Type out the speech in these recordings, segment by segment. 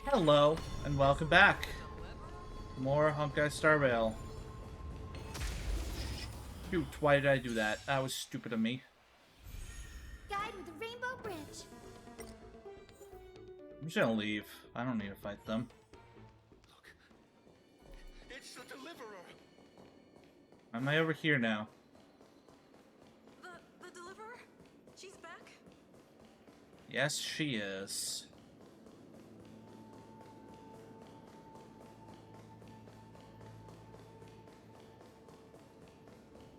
Hello, and welcome back. More Honkai Star Rail. Shoot, why did I do that? That was stupid of me. Guide with the Rainbow Bridge. I'm just gonna leave. I don't need to fight them. Look, it's the Deliverer. Am I over here now? The Deliverer? She's back? Yes, she is.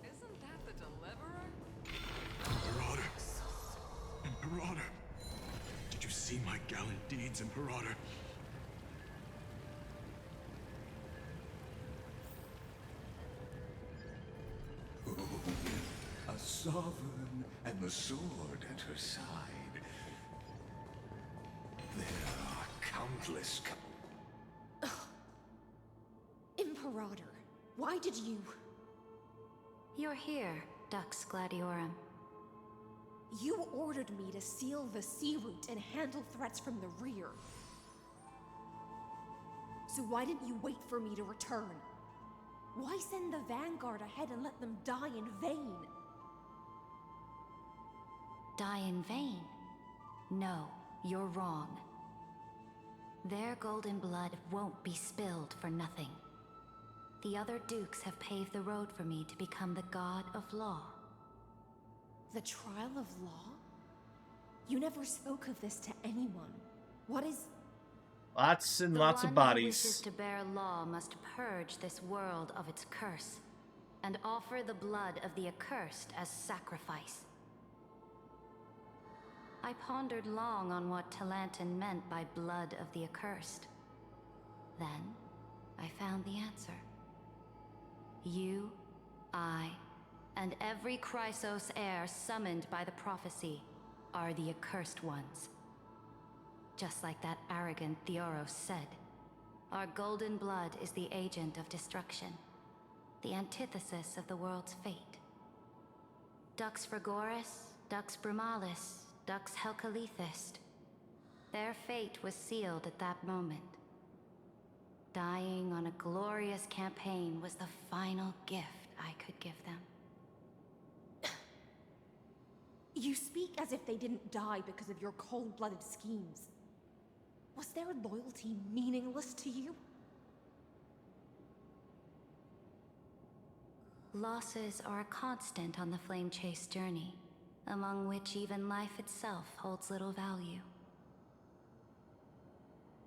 Isn't that the Deliverer? Imperator. Imperator. Did you see my gallant deeds, Imperator? A sovereign and the sword at her side. There are countless. Imperator, why did you... You're here, Dux Gladiorum. You ordered me to seal the sea route and handle threats from the rear. So why didn't you wait for me to return? Why send the Vanguard ahead and let them die in vain? Die in vain? No, you're wrong. Their golden blood won't be spilled for nothing. The other dukes have paved the road for me to become the god of law. The trial of law? You never spoke of this to anyone. What is... Lots and The lots of one who wishes bodies. to bear law must purge this world of its curse, and offer the blood of the accursed as sacrifice. I pondered long on what Talantin meant by blood of the accursed. Then, I found the answer. You, I, and every Chrysos heir summoned by the prophecy are the accursed ones. Just like that arrogant Theoros said, our golden blood is the agent of destruction, the antithesis of the world's fate. Dux Frigoris, Dux Brumalis, Dux Helcalethist. Their fate was sealed at that moment. Dying on a glorious campaign was the final gift I could give them. You speak as if they didn't die because of your cold-blooded schemes. Was their loyalty meaningless to you? Losses are a constant on the Flame Chase journey, among which even life itself holds little value.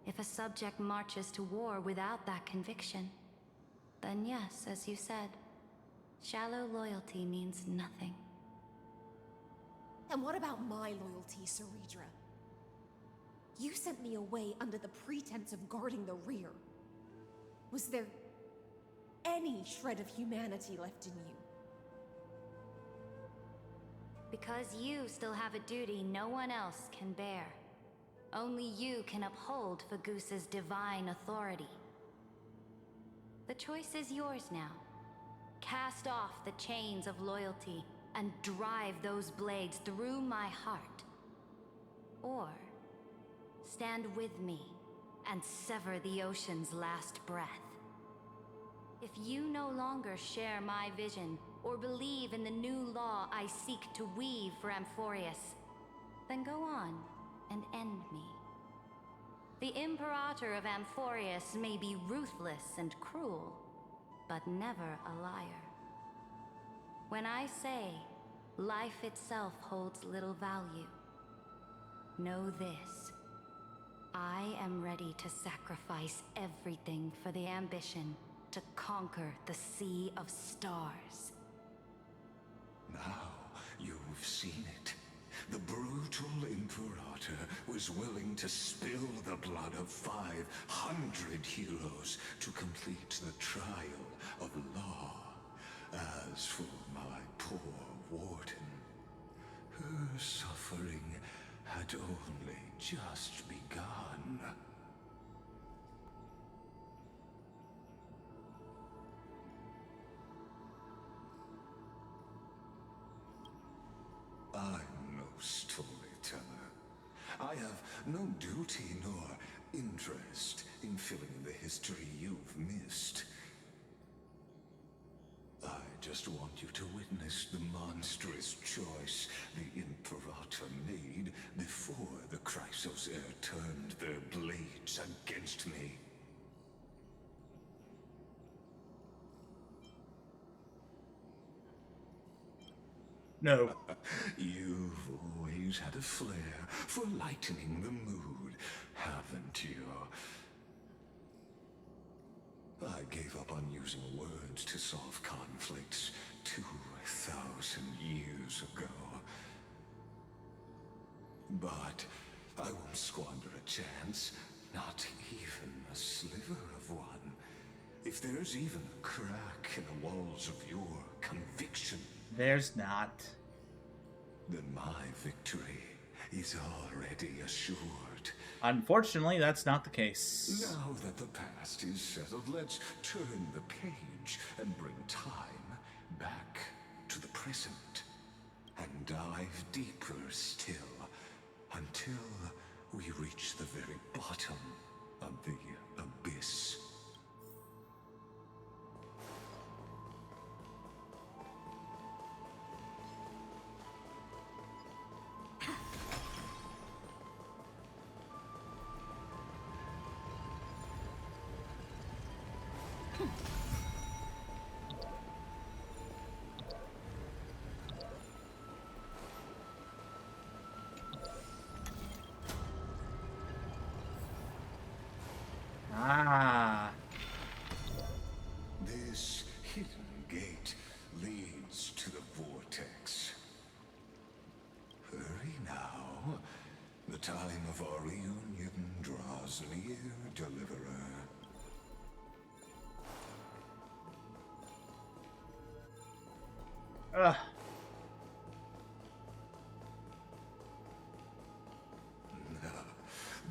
If a subject marches to war without that conviction, then yes, as you said, shallow loyalty means nothing. And what about my loyalty, Ceredra? You sent me away under the pretense of guarding the rear. Was there any shred of humanity left in you? Because you still have a duty no one else can bear. Only you can uphold Fagusa's divine authority. The choice is yours now. Cast off the chains of loyalty and drive those blades through my heart. Or stand with me and sever the ocean's last breath. If you no longer share my vision or believe in the new law I seek to weave for Amphorius, then go on and end me. The Imperator of Amphorius may be ruthless and cruel, but never a liar. When I say life itself holds little value, know this. I am ready to sacrifice everything for the ambition to conquer the Sea of Stars. Now you've seen it. The brutal Imperator was willing to spill the blood of 500 heroes to complete the trial of law. As for my poor warden, her suffering had only just begun. I'm no storyteller. I have no duty nor interest in filling in the history you've missed. I just want you to witness the monstrous choice the Imperator made before the Chrysos Heir turned their blades against me. No. You've always had a flair for lightening the mood, haven't you? I gave up on using words to solve conflicts 2,000 years ago. But I won't squander a chance, not even a sliver of one. If there's even a crack in the walls of your conviction, There's not. then my victory is already assured. Unfortunately, that's not the case. Now that the past is settled, let's turn the page and bring time back to the present. And dive deeper still, until we reach the very bottom of the abyss. Ah. This hidden gate leads to the vortex. Hurry now. The time of our reunion draws near, Deliverer. Ugh.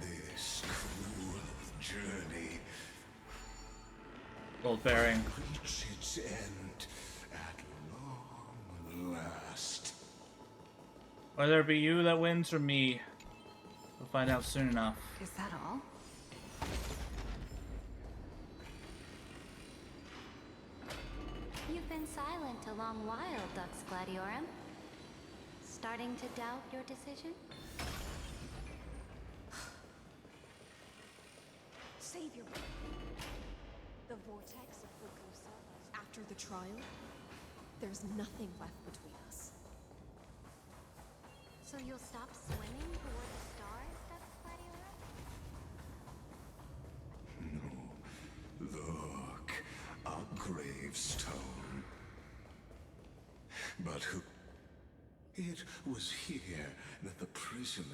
This cruel journey Gold bearing. reach its end at long last. Whether it be you that wins or me, we'll find out soon enough. Is that all? You've been silent a long while, Dux Gladiorum. Starting to doubt your decision? Save your breath. The vortex of Ragusa, after the trial, there's nothing left between us. So you'll stop swimming toward the stars, Dux Gladiorum? Look, a gravestone. But who? It was here that the prisoner,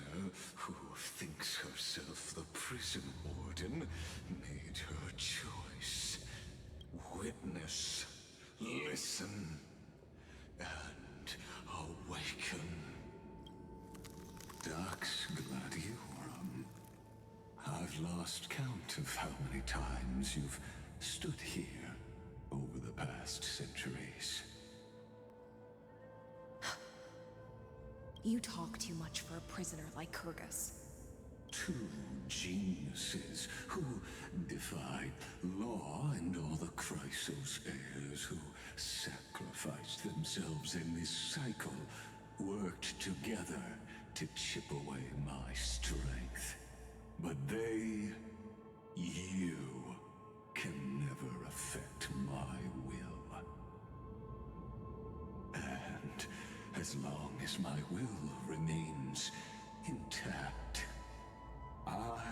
who thinks herself the prison warden, made her choice. Witness, listen, and awaken. Dux Gladiorum. I've lost count of how many times you've stood here over the past centuries. You talk too much for a prisoner like Kurgus. Two geniuses who defied law and all the Chrysos heirs who sacrificed themselves in this cycle worked together to chip away my strength. But they, you, can never affect my will. And as long as my will remains intact, I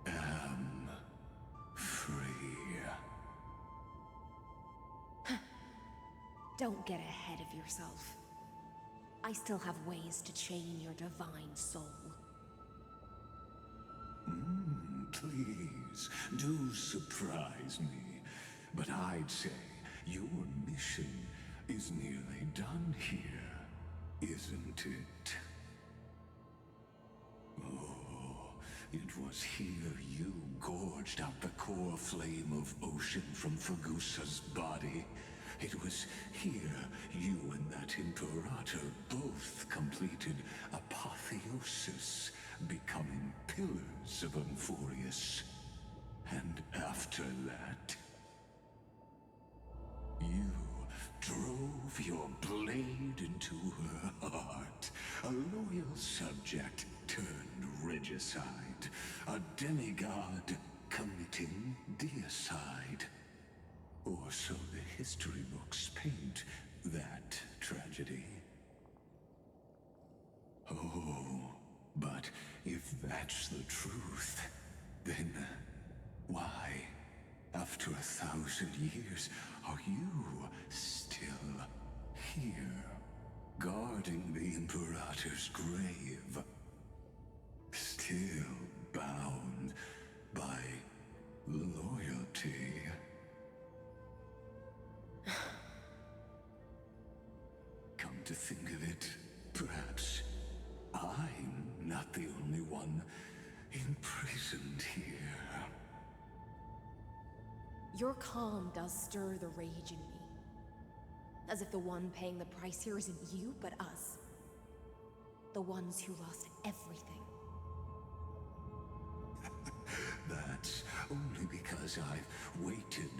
am free. Don't get ahead of yourself. I still have ways to chain your divine soul. Please, do surprise me. But I'd say your mission is nearly done here, isn't it? Oh, it was here you gorged out the core flame of ocean from Fagusa's body. It was here you and that Imperator both completed apotheosis, becoming pillars Knights of Unfurious. And after that, you drove your blade into her heart. A loyal subject turned regicide. A demigod committing deicide. Or so the history books paint that tragedy. Oh, but if that's the truth, then why, after 1,000 years, are you still here, guarding the Imperator's grave? Still bound by loyalty? Come to think of it, perhaps I'm not the only one imprisoned here. Your calm does stir the rage in me. As if the one paying the price here isn't you, but us. The ones who lost everything. That's only because I've waited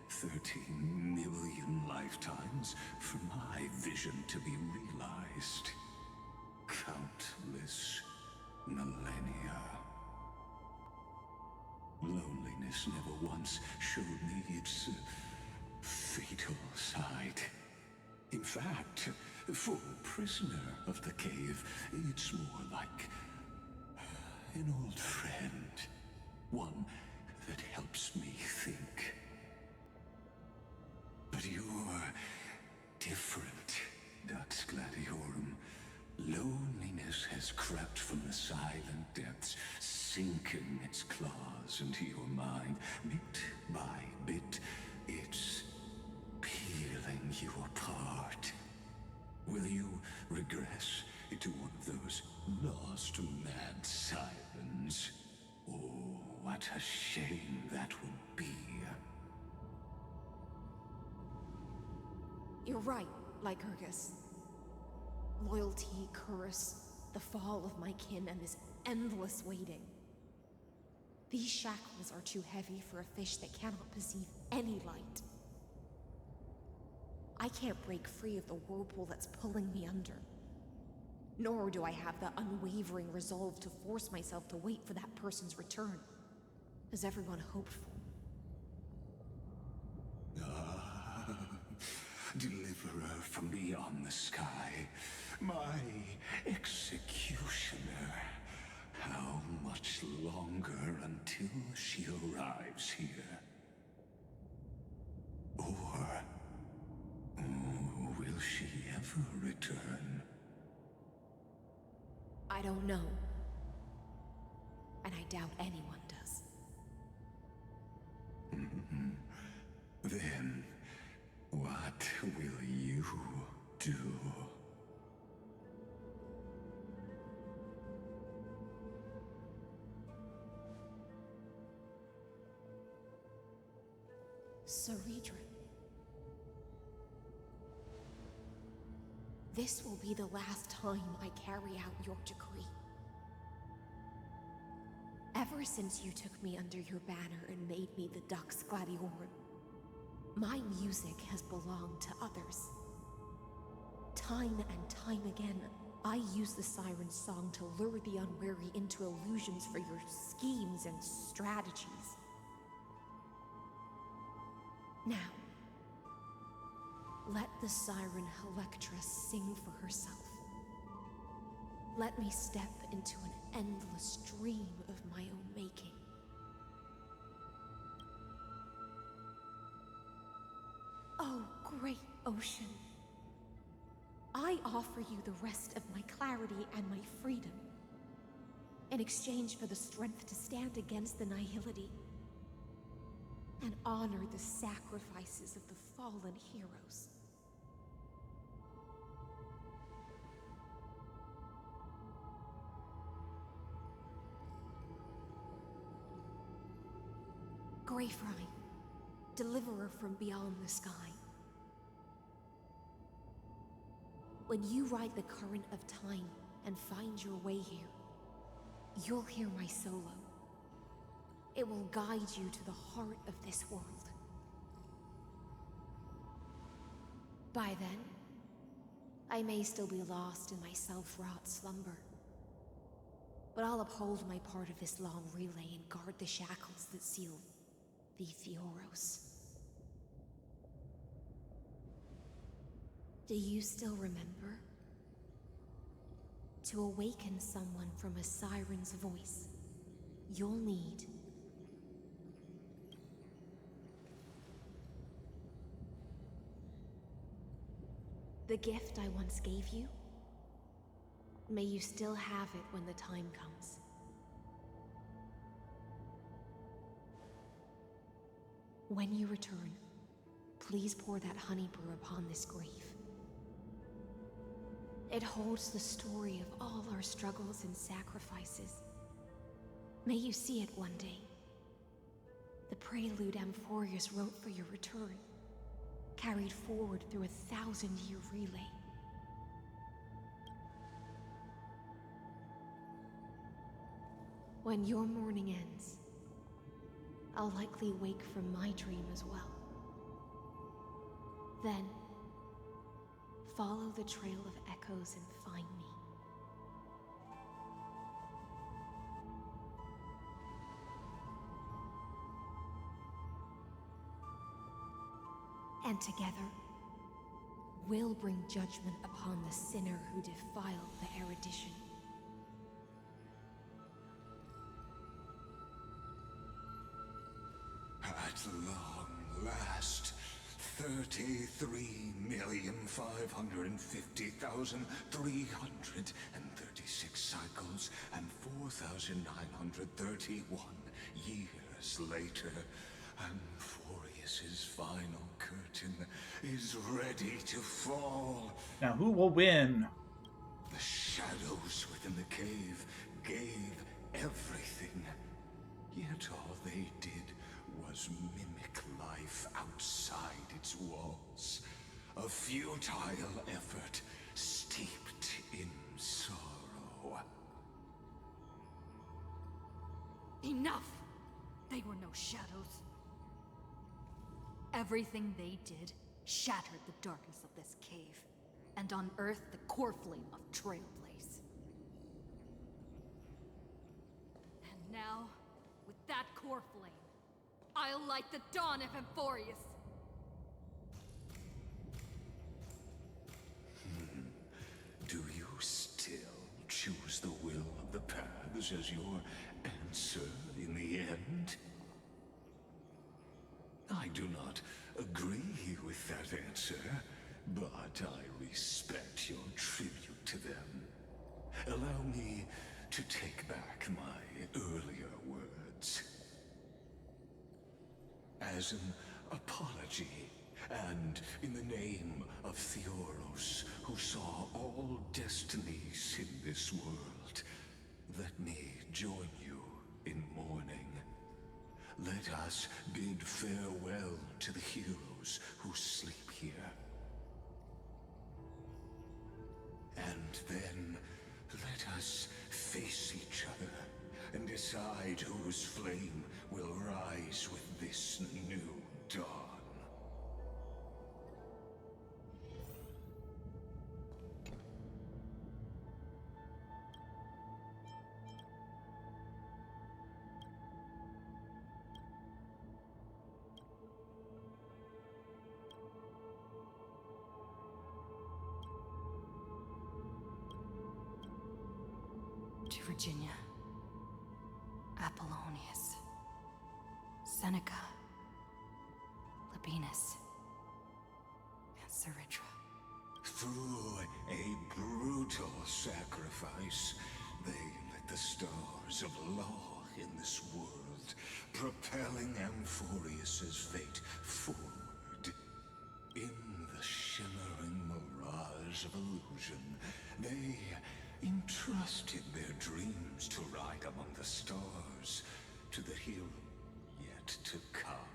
13 million lifetimes for my vision to be realized. Countless millennia. Loneliness never once showed me its fatal side. In fact, for a prisoner of the cave, it's more like an old friend. One that helps me think. But you're different, Dux Gladiorum. Loneliness has crept from the silent depths, sinking its claws into your mind. Bit by bit, it's peeling you apart. Will you regress into one of those lost mad sirens? Oh, what a shame that would be. You're right, Lycurgus. Loyalty, curse, the fall of my kin, and this endless waiting. These shackles are too heavy for a fish that cannot perceive any light. I can't break free of the whirlpool that's pulling me under. Nor do I have the unwavering resolve to force myself to wait for that person's return, as everyone hoped for. Deliverer from beyond the sky, my executioner. How much longer until she arrives here? Or will she ever return? I don't know. And I doubt anyone does. Then, what will you do? Ceridra. This will be the last time I carry out your decree. Ever since you took me under your banner and made me the Dux Gladiorum, my music has belonged to others. Time and time again, I use the siren's song to lure the unwary into illusions for your schemes and strategies. Now, let the siren Electra sing for herself. Let me step into an endless dream of my own making. Oh, great ocean. I offer you the rest of my clarity and my freedom, in exchange for the strength to stand against the nihility and honor the sacrifices of the fallen heroes. Greyfry, deliverer from beyond the sky. When you ride the current of time and find your way here, you'll hear my solo, It will guide you to the heart of this world. By then, I may still be lost in my self-wrought slumber. But I'll uphold my part of this long relay and guard the shackles that seal the Theoros. Do you still remember? To awaken someone from a siren's voice, you'll need the gift I once gave you. May you still have it when the time comes. When you return, please pour that honey brew upon this grave. It holds the story of all our struggles and sacrifices. May you see it one day. The prelude Amphorius wrote for your return, carried forward through a 1,000-year relay. When your mourning ends, I'll likely wake from my dream as well. Then, follow the trail of echoes and find me. And together, we'll bring judgment upon the sinner who defiled the erudition. At long last, 33,550,336 cycles and 4,931 years later, Amphorius's final curtain is ready to fall. Now, who will win? The shadows within the cave gave everything, yet all they did was mimic life outside its walls. A futile effort steeped in sorrow. Enough! They were no shadows. Everything they did shattered the darkness of this cave, and unearthed the core flame of Trailblaze. And now, with that core flame, I'll light the dawn of Amphorius! Do you still choose the will of the paths as your answer in the end? I do not agree with that answer, but I respect your tribute to them. Allow me to take back my earlier words. As an apology, and in the name of Theoros, who saw all destinies in this world, let me join you in mourning. Let us bid farewell to the heroes who sleep here. And then, let us face each other and decide whose flame will rise with this new dawn. To Virginia, Apollonius, Seneca, Labienus, and Ceridra. Through a brutal sacrifice, they lit the stars of law in this world, propelling Amphorius's fate forward. In the shimmering mirage of illusion, they entrusted their dreams to ride among the stars, to the hero yet to come.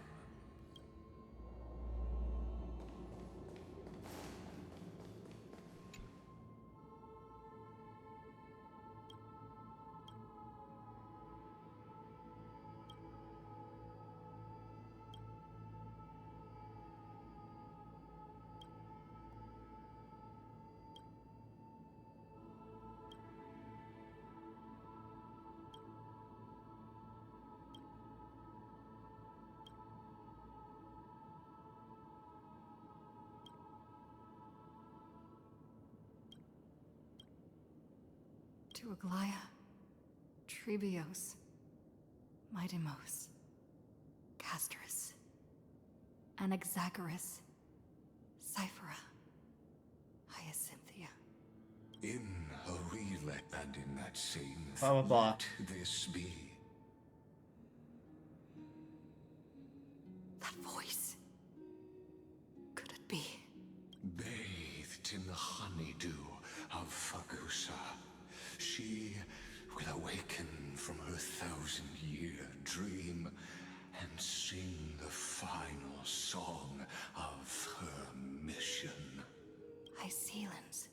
To Aglaya, Trebios, Midimos, Castris, Anaxagoras, Cyphera, Hyacinthia. In a relay and in that same Blah, blah, blah. let this be. That voice. Could it be? Bathed in the honeydew of Fagusa, she will awaken from her 1,000-year dream and sing the final song of her mission. Hycelans.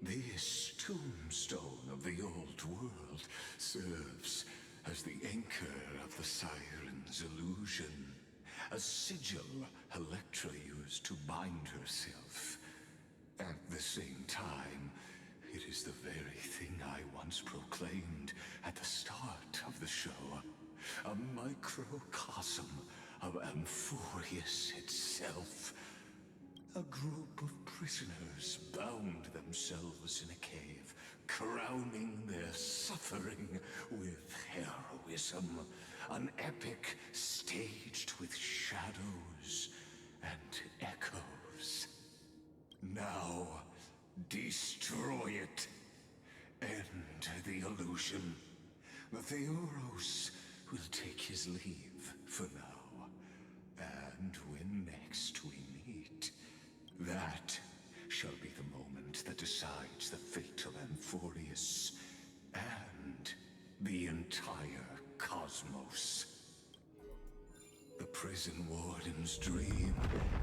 This tombstone of the old world serves as the anchor of the Siren's illusion, a sigil Electra used to bind herself. At the same time, it is the very thing I once proclaimed at the start of the show, a microcosm of Amphorius itself. A group of prisoners bound themselves in a cave, crowning their suffering with heroism. An epic staged with shadows and echoes. Now, destroy it. End the illusion. The Theoros will take his leave for now. And when next we meet, that shall be the moment that decides the fate of Amphorius and the entire cosmos. The prison warden's dream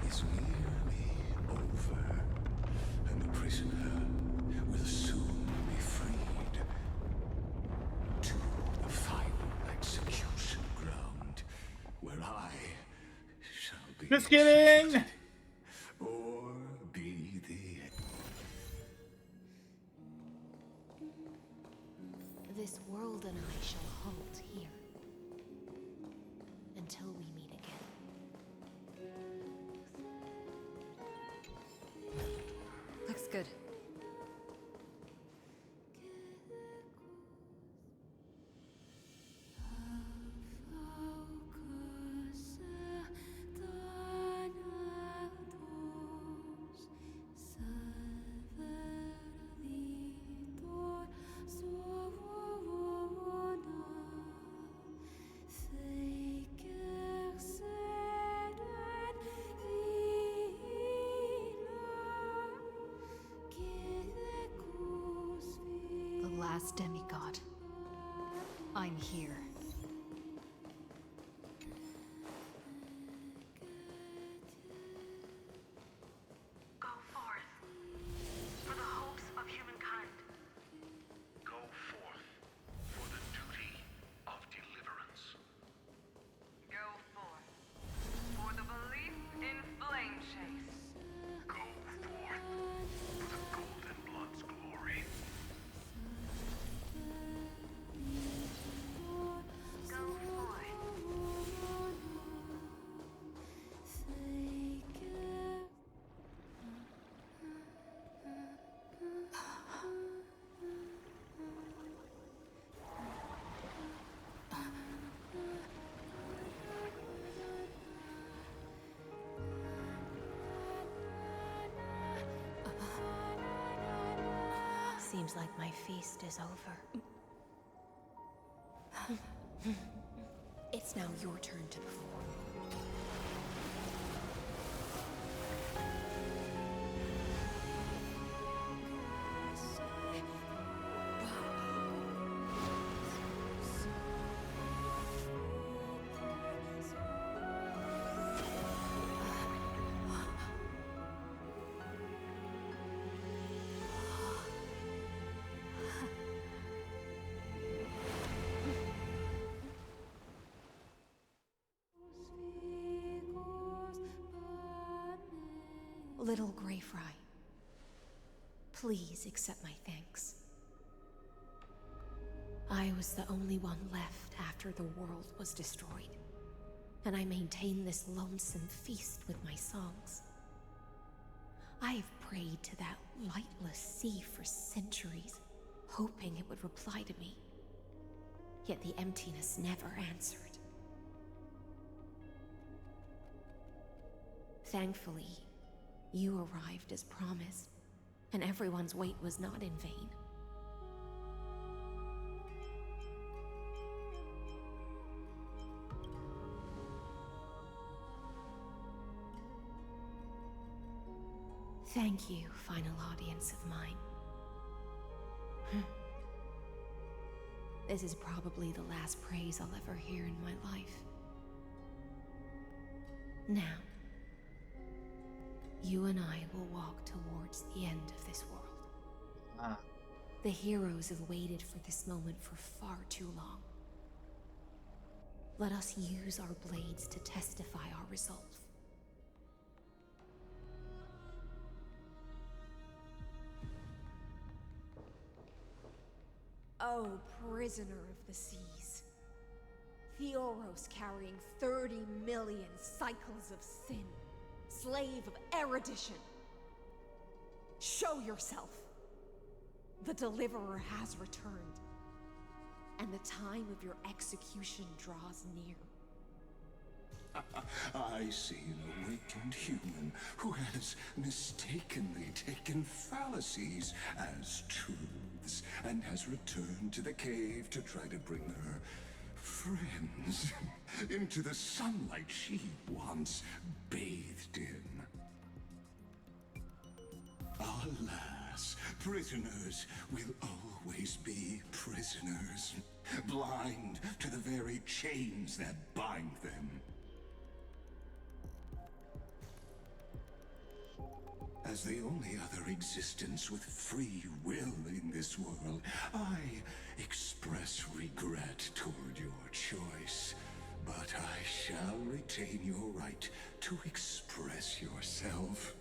is nearly over, and the prisoner will soon be freed to the final execution ground, where I shall be Just kidding! executed. Or be the end. This world and I shall halt here. Until we meet again. Looks good. The last demigod. I'm here. Go forth for the hopes of humankind. Go forth for the duty of deliverance. Go forth for the belief in flame chase. Go forth for the Golden Blood's glory. Go forth. Seems like my feast is over. It's now your turn to perform. Little Grey Fry, please accept my thanks. I was the only one left after the world was destroyed, and I maintain this lonesome feast with my songs. I have prayed to that lightless sea for centuries, hoping it would reply to me. Yet the emptiness never answered. Thankfully, you arrived as promised, and everyone's wait was not in vain. Thank you, final audience of mine. This is probably the last praise I'll ever hear in my life. Now, you and I will walk towards the end of this world. The heroes have waited for this moment for far too long. Let us use our blades to testify our resolve. Oh, prisoner of the seas. Theoros carrying 30 million cycles of sin. Slave of erudition. Show yourself. The Deliverer has returned. And the time of your execution draws near. I see an awakened human who has mistakenly taken fallacies as truths and has returned to the cave to try to bring her friends into the sunlight she once bathed in. Alas, prisoners will always be prisoners, blind to the very chains that bind them. As the only other existence with free will in this world, I express regret toward your choice. But I shall retain your right to express yourself.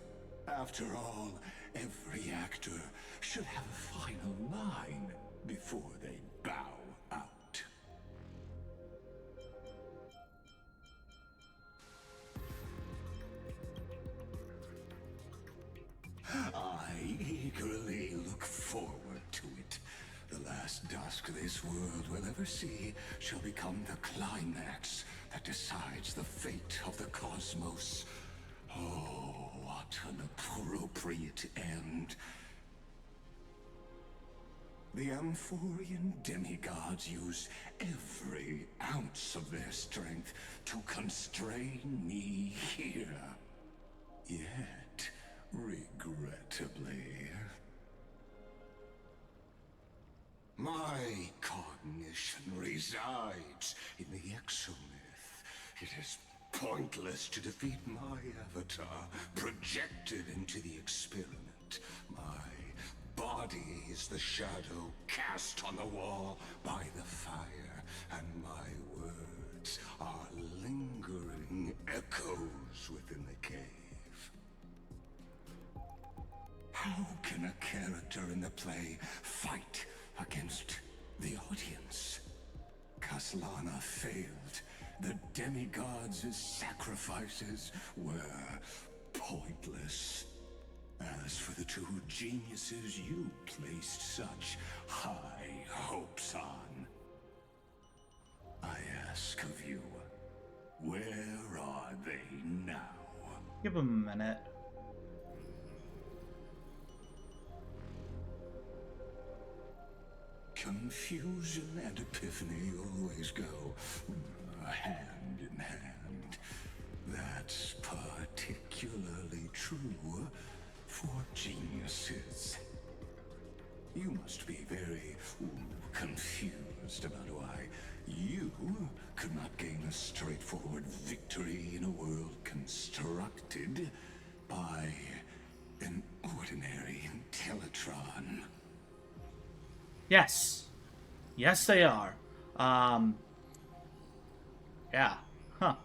After all, every actor should have a final line before they bow out. I eagerly look forward to it. The last dusk this world will ever see shall become the climax that decides the fate of the cosmos. Oh, what an appropriate end. The Amphorian demigods use every ounce of their strength to constrain me here. Yet, regrettably, my cognition resides in the exomyth. It is pointless to defeat my avatar projected into the experiment. My body is the shadow cast on the wall by the fire, and my words are lingering echoes within the cave. How can a character in the play fight against the audience? Kaslana failed. The demigods' sacrifices were pointless. As for the two geniuses you placed such high hopes on, I ask of you, where are they now? Give him a minute. Confusion and epiphany always go hand in hand. That's particularly true for geniuses. You must be very confused about why you could not gain a straightforward victory in a world constructed by an ordinary Teletron. Yes. Yes, they are. Yeah. Huh.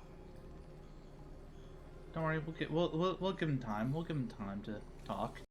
Don't worry. We'll give him time. We'll give him time to talk.